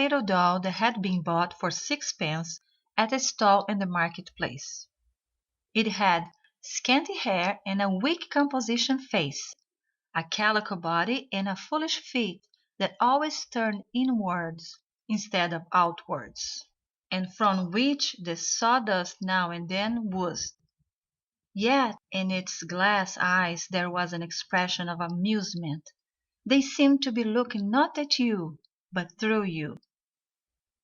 little doll that had been bought for sixpence at a stall in the marketplace. It had scanty hair and a weak composition face, a calico body and a foolish feet that always turned inwards instead of outwards, and from which the sawdust now and then oozed. Yet in its glass eyes there was an expression of amusement. They seemed to be looking not at you, but through you,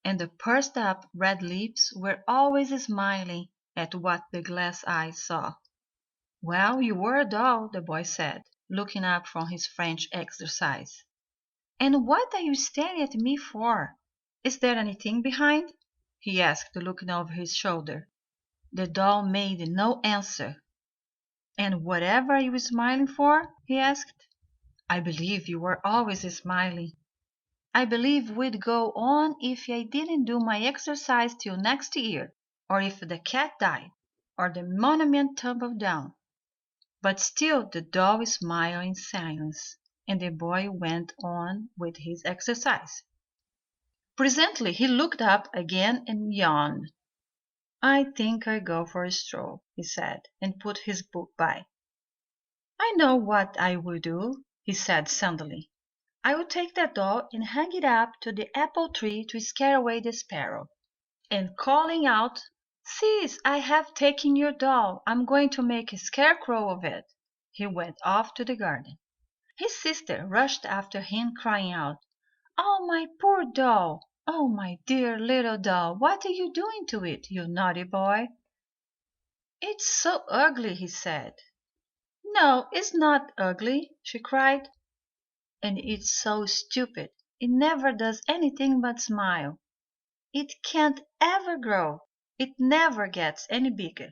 and the pursed up red lips were always smiling at what the glass eyes saw. "Well, you were a doll," the boy said, looking up from his French exercise. "And what are you staring at me for? Is there anything behind?" he asked, looking over his shoulder. The doll made no answer. "And whatever are you smiling for?" he asked. "I believe you were always smiling. I believe we'd go on if I didn't do my exercise till next year, or if the cat died, or the monument tumbled down." But still the doll smiled in silence, and the boy went on with his exercise. Presently he looked up again and yawned. "I think I'll go for a stroll," he said, and put his book by. "I know what I will do," he said suddenly. "I will take that doll and hang it up to the apple tree to scare away the sparrow." And calling out, "Sis, I have taken your doll. I'm going to make a scarecrow of it," he went off to the garden. His sister rushed after him, crying out, "Oh, my poor doll! Oh, my dear little doll! What are you doing to it, you naughty boy?" "It's so ugly," he said. "No, it's not ugly," she cried. "And it's so stupid. It never does anything but smile. It can't ever grow. It never gets any bigger."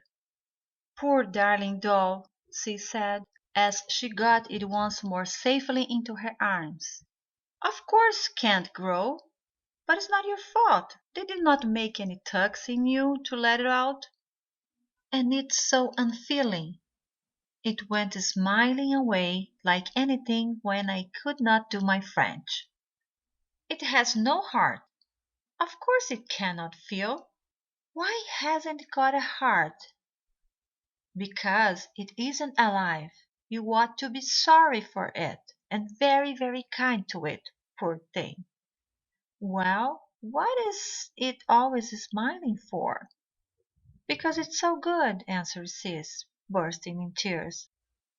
"Poor darling doll," she said, as she got it once more safely into her arms. "Of course can't grow. But it's not your fault. They did not make any tucks in you to let it out. And it's so unfeeling." It went smiling away like anything when I could not do my French. "It has no heart. Of course it cannot feel. Why hasn't it got a heart?" "Because it isn't alive. You ought to be sorry for it, and very, very kind to it, poor thing." "Well, what is it always smiling for?" "Because it's so good," answered Cis, bursting in tears.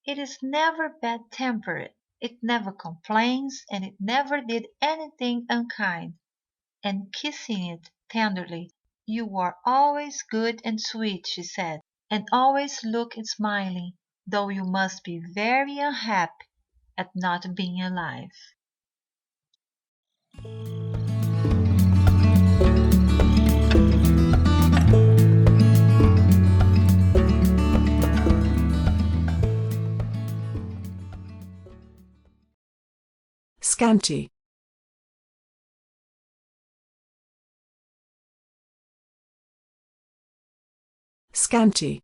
"It is never bad-tempered. It never complains, and it never did anything unkind." And kissing it tenderly, "You are always good and sweet," she said, "and always look smiling, though you must be very unhappy at not being alive." Scanty. Scanty.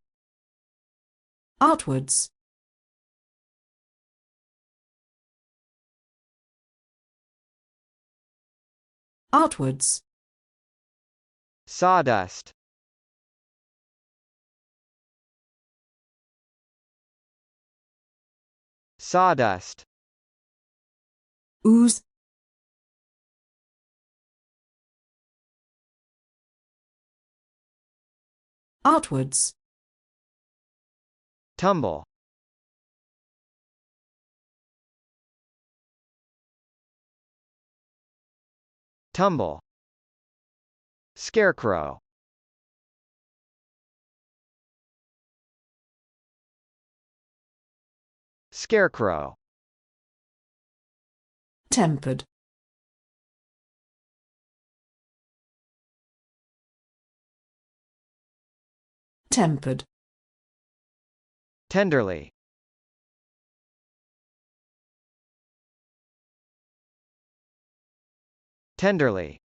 Outwards. Outwards. Sawdust. Sawdust. Ooze. Outwards. Tumble. Tumble. Scarecrow. Scarecrow. Tempered. Tempered. Tenderly. Tenderly.